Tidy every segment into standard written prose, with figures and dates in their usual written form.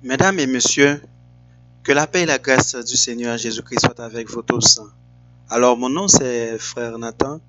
Mesdames et messieurs, que la paix et la grâce du Seigneur Jésus-Christ soient avec vous tous. Alors, mon nom c'est Frère Nathan.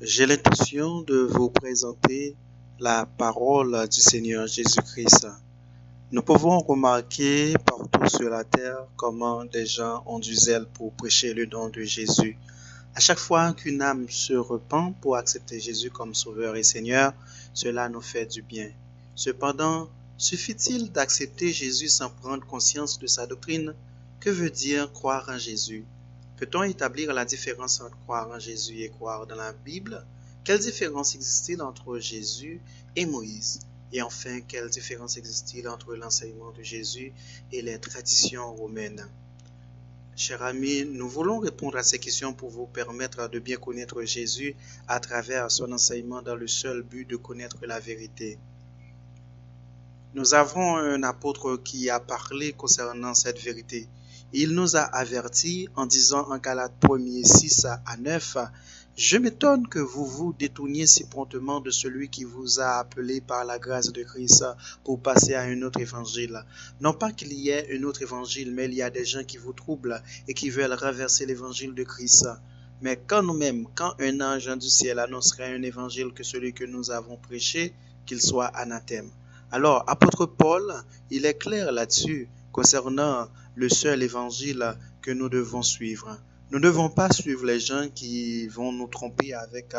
J'ai l'intention de vous présenter la parole du Seigneur Jésus-Christ. Nous pouvons remarquer partout sur la terre comment des gens ont du zèle pour prêcher le nom de Jésus. À chaque fois qu'une âme se repent pour accepter Jésus comme Sauveur et Seigneur, cela nous fait du bien. Cependant, suffit-il d'accepter Jésus sans prendre conscience de sa doctrine? Que veut dire croire en Jésus? Peut-on établir la différence entre croire en Jésus et croire dans la Bible? Quelle différence existe-t-il entre Jésus et Moïse? Et enfin, quelle différence existe-t-il entre l'enseignement de Jésus et les traditions romaines? Chers amis, nous voulons répondre à ces questions pour vous permettre de bien connaître Jésus à travers son enseignement dans le seul but de connaître la vérité. Nous avons un apôtre qui a parlé concernant cette vérité. Il nous a avertis en disant en Galates 1er 6 à 9, « Je m'étonne que vous vous détourniez si promptement de celui qui vous a appelé par la grâce de Christ pour passer à un autre évangile. Non pas qu'il y ait un autre évangile, mais il y a des gens qui vous troublent et qui veulent renverser l'évangile de Christ. Mais quand nous-mêmes, quand un ange du ciel annoncerait un évangile que celui que nous avons prêché, qu'il soit anathème. » Alors, apôtre Paul, il est clair là-dessus concernant le seul évangile que nous devons suivre. Nous ne devons pas suivre les gens qui vont nous tromper avec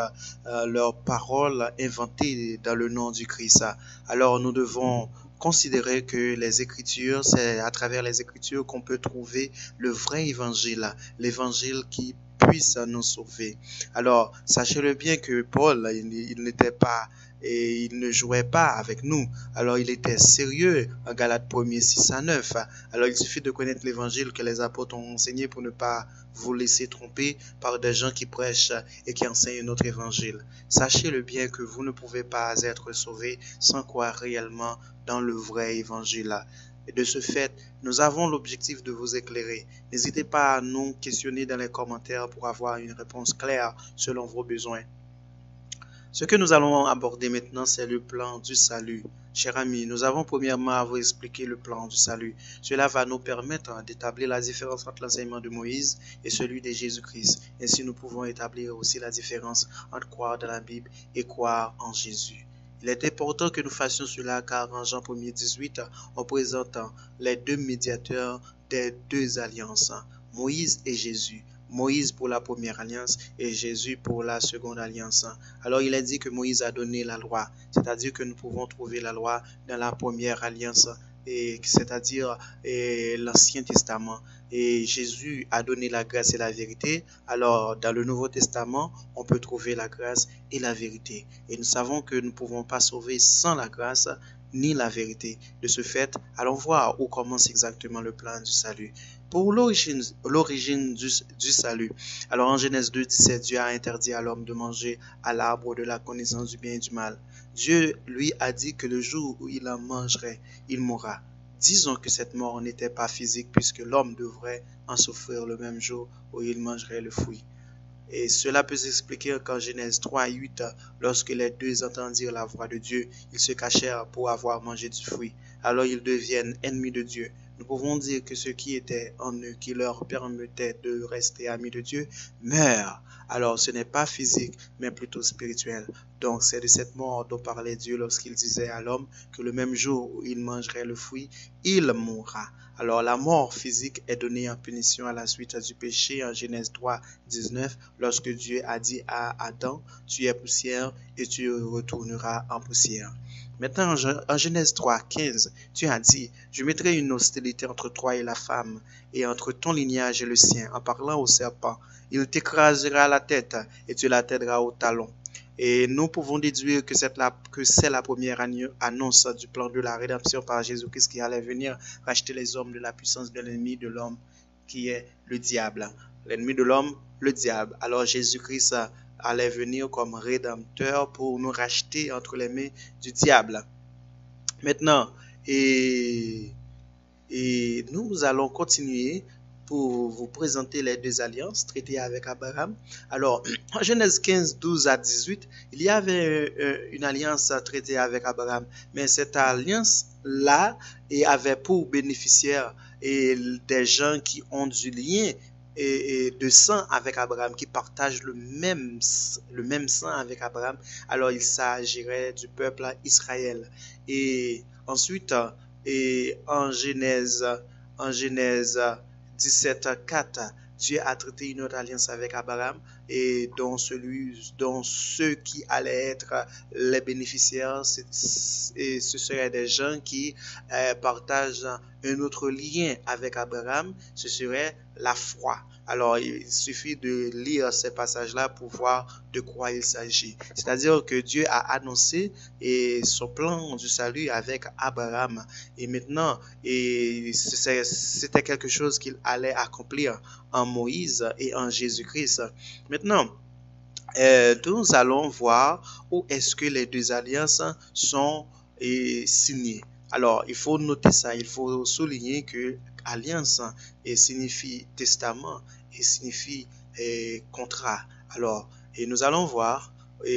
leurs paroles inventées dans le nom du Christ. Alors, nous devons considérer que les Écritures, c'est à travers les Écritures qu'on peut trouver le vrai évangile, l'évangile qui puisse nous sauver. Alors, sachez-le bien que Paul, il n'était pas et il ne jouait pas avec nous. Alors il était sérieux en Galates 1er 6 à 9. Alors il suffit de connaître l'évangile que les apôtres ont enseigné pour ne pas vous laisser tromper par des gens qui prêchent et qui enseignent notre évangile. Sachez-le bien que vous ne pouvez pas être sauvés sans croire réellement dans le vrai évangile. Et de ce fait, nous avons l'objectif de vous éclairer. N'hésitez pas à nous questionner dans les commentaires pour avoir une réponse claire selon vos besoins. Ce que nous allons aborder maintenant, c'est le plan du salut. Chers amis, nous avons premièrement à vous expliquer le plan du salut. Cela va nous permettre d'établir la différence entre l'enseignement de Moïse et celui de Jésus-Christ. Ainsi, nous pouvons établir aussi la différence entre croire dans la Bible et croire en Jésus. Il est important que nous fassions cela car en Jean 1er 18, on présente les deux médiateurs des deux alliances, Moïse et Jésus. Moïse pour la première alliance et Jésus pour la seconde alliance. Alors il est dit que Moïse a donné la loi, c'est-à-dire que nous pouvons trouver la loi dans la première alliance, c'est-à-dire l'Ancien Testament. Et Jésus a donné la grâce et la vérité. Alors dans le Nouveau Testament, on peut trouver la grâce et la vérité. Et nous savons que nous ne pouvons pas sauver sans la grâce ni la vérité. De ce fait, allons voir où commence exactement le plan du salut. Pour l'origine du salut, alors en Genèse 2, 17, Dieu a interdit à l'homme de manger à l'arbre de la connaissance du bien et du mal. Dieu lui a dit que le jour où il en mangerait, il mourra. Disons que cette mort n'était pas physique puisque l'homme devrait en souffrir le même jour où il mangerait le fruit. Et cela peut s'expliquer qu'en Genèse 3 et 8, lorsque les deux entendirent la voix de Dieu, ils se cachèrent pour avoir mangé du fruit. Alors ils deviennent ennemis de Dieu. Nous pouvons dire que ce qui était en eux, qui leur permettait de rester amis de Dieu, meurt. Alors ce n'est pas physique, mais plutôt spirituel. Donc c'est de cette mort dont parlait Dieu lorsqu'il disait à l'homme que le même jour où il mangerait le fruit, il mourra. Alors la mort physique est donnée en punition à la suite du péché en Genèse 3, 19, lorsque Dieu a dit à Adam, tu es poussière et tu retourneras en poussière. Maintenant, en Genèse 3, 15, Dieu a dit, je mettrai une hostilité entre toi et la femme, et entre ton lignage et le sien, en parlant au serpent. Il t'écrasera la tête, et tu la têteras au talon. Et nous pouvons déduire que c'est la première annonce du plan de la rédemption par Jésus-Christ qui allait venir racheter les hommes de la puissance de l'ennemi de l'homme, qui est le diable. L'ennemi de l'homme, le diable. Alors Jésus-Christ allait venir comme rédempteur pour nous racheter entre les mains du diable. Maintenant, et nous allons continuer pour vous présenter les deux alliances traitées avec Abraham. Alors, en Genèse 15, 12 à 18, il y avait une alliance traitée avec Abraham, mais cette alliance-là avait pour bénéficiaire des gens qui ont du lien et de sang avec Abraham, qui partagent le même sang avec Abraham. Alors, il s'agirait du peuple Israël. Et ensuite, en Genèse 17:4, Dieu a traité une autre alliance avec Abraham et dont ceux qui allaient être les bénéficiaires, et ce seraient des gens qui partagent un autre lien avec Abraham, ce serait la foi. Alors, il suffit de lire ces passages-là pour voir de quoi il s'agit. C'est-à-dire que Dieu a annoncé son plan du salut avec Abraham. Et maintenant, c'était quelque chose qu'il allait accomplir en Moïse et en Jésus-Christ. Maintenant, nous allons voir où est-ce que les deux alliances sont signées. Alors, il faut noter ça, il faut souligner que alliance signifie testament et signifie contrat. Alors, et nous allons voir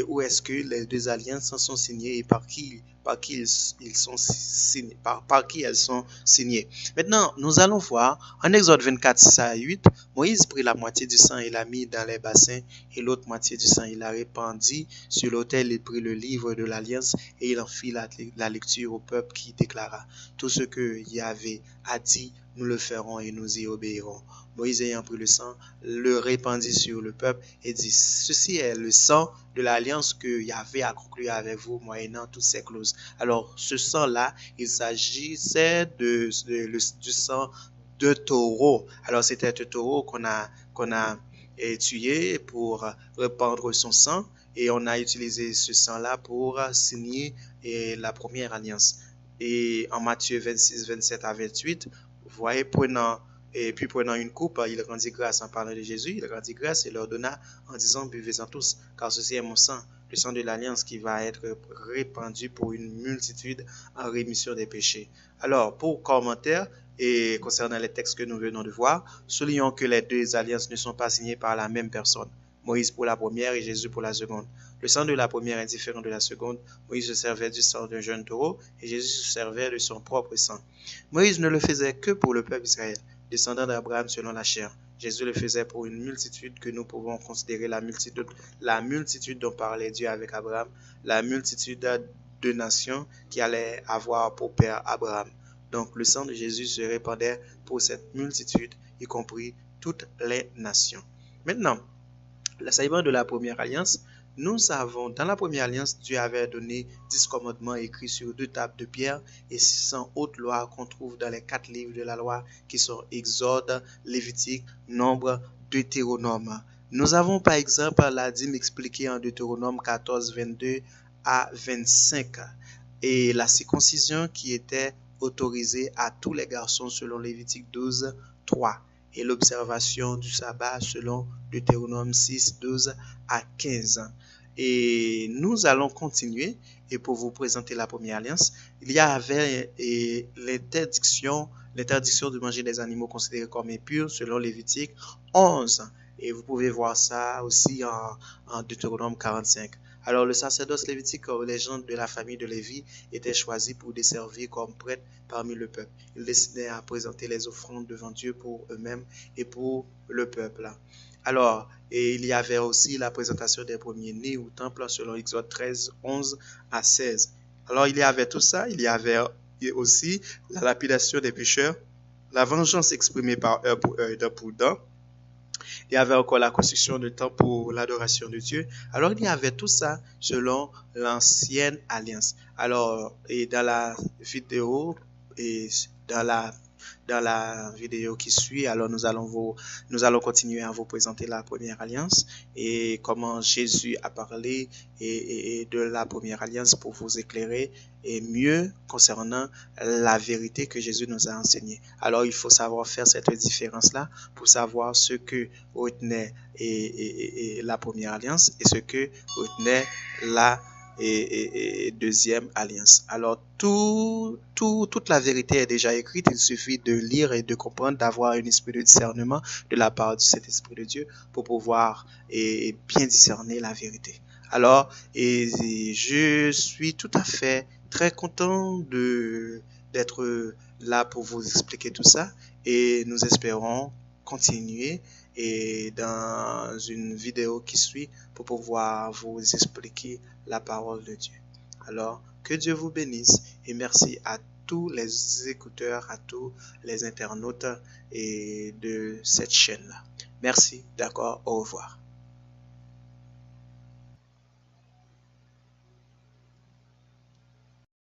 où est-ce que les deux alliances sont signées et par qui ils sont signés, par qui elles sont signées. Maintenant, nous allons voir en Exode 24, 6 à 8, Moïse prit la moitié du sang et l'a mis dans les bassins et l'autre moitié du sang il la répandit sur l'autel. Il prit le livre de l'alliance et il en fit la lecture au peuple qui déclara: tout ce que Yahvé a dit, nous le ferons et nous y obéirons. Moïse ayant pris le sang, le répandit sur le peuple et dit: ceci est le sang de l'alliance que Yahvé a conclue avec vous moyennant toutes ces clauses. Alors, ce sang-là, il s'agissait du sang de taureau. Alors, c'était un taureau qu'on a tué pour répandre son sang et on a utilisé ce sang-là pour signer la première alliance. Et en Matthieu 26, 27 à 28, vous voyez, prenant une coupe, il rendit grâce en parlant de Jésus, il rendit grâce et leur donna en disant: buvez-en tous, car ceci est mon sang, le sang de l'alliance qui va être répandu pour une multitude en rémission des péchés. Alors, pour commentaire et concernant les textes que nous venons de voir, soulignons que les deux alliances ne sont pas signées par la même personne. Moïse pour la première et Jésus pour la seconde. Le sang de la première est différent de la seconde. Moïse se servait du sang d'un jeune taureau et Jésus se servait de son propre sang. Moïse ne le faisait que pour le peuple Israël, descendant d'Abraham selon la chair. Jésus le faisait pour une multitude que nous pouvons considérer la multitude dont parlait Dieu avec Abraham, la multitude de nations qui allaient avoir pour père Abraham. Donc le sang de Jésus se répandait pour cette multitude, y compris toutes les nations. Maintenant, l'enseignement de la première alliance, nous avons, dans la première alliance, Dieu avait donné 10 commandements écrits sur 2 tables de pierre et 600 autres lois qu'on trouve dans les 4 livres de la loi qui sont Exode, Lévitique, Nombre, Deutéronome. Nous avons par exemple la dîme expliquée en Deutéronome 14, 22 à 25 et la circoncision qui était autorisée à tous les garçons selon Lévitique 12, 3. Et l'observation du sabbat selon Deutéronome 6, 12 à 15. Et nous allons continuer. Et pour vous présenter la première alliance, il y avait l'interdiction de manger des animaux considérés comme impurs selon Lévitique 11. Et vous pouvez voir ça aussi en Deutéronome 45. Alors le sacerdoce lévitique, les gens de la famille de Lévi, étaient choisis pour desservir comme prêtres parmi le peuple. Ils décidaient à présenter les offrandes devant Dieu pour eux-mêmes et pour le peuple. Alors, et il y avait aussi la présentation des premiers-nés au temple selon Exode 13, 11 à 16. Alors il y avait tout ça, il y avait aussi la lapidation des pécheurs, la vengeance exprimée par heure pour heure, dent pour dent. Il y avait encore la construction de temple pour l'adoration de Dieu. Alors, il y avait tout ça selon l'ancienne alliance. Alors, et dans la vidéo qui suit, alors nous allons continuer à vous présenter la première alliance et comment Jésus a parlé et de la première alliance pour vous éclairer et mieux concernant la vérité que Jésus nous a enseignée. Alors, il faut savoir faire cette différence-là pour savoir ce que retenait la première alliance et ce que retenait la et deuxième alliance. Alors, toute la vérité est déjà écrite. Il suffit de lire et de comprendre, d'avoir un esprit de discernement de la part de cet esprit de Dieu pour pouvoir bien discerner la vérité. Alors, je suis tout à fait très content d'être là pour vous expliquer tout ça et nous espérons continuer et dans une vidéo qui suit pour pouvoir vous expliquer la parole de Dieu. Alors, que Dieu vous bénisse et merci à tous les écouteurs, à tous les internautes et de cette chaîne-là. Merci, d'accord, au revoir.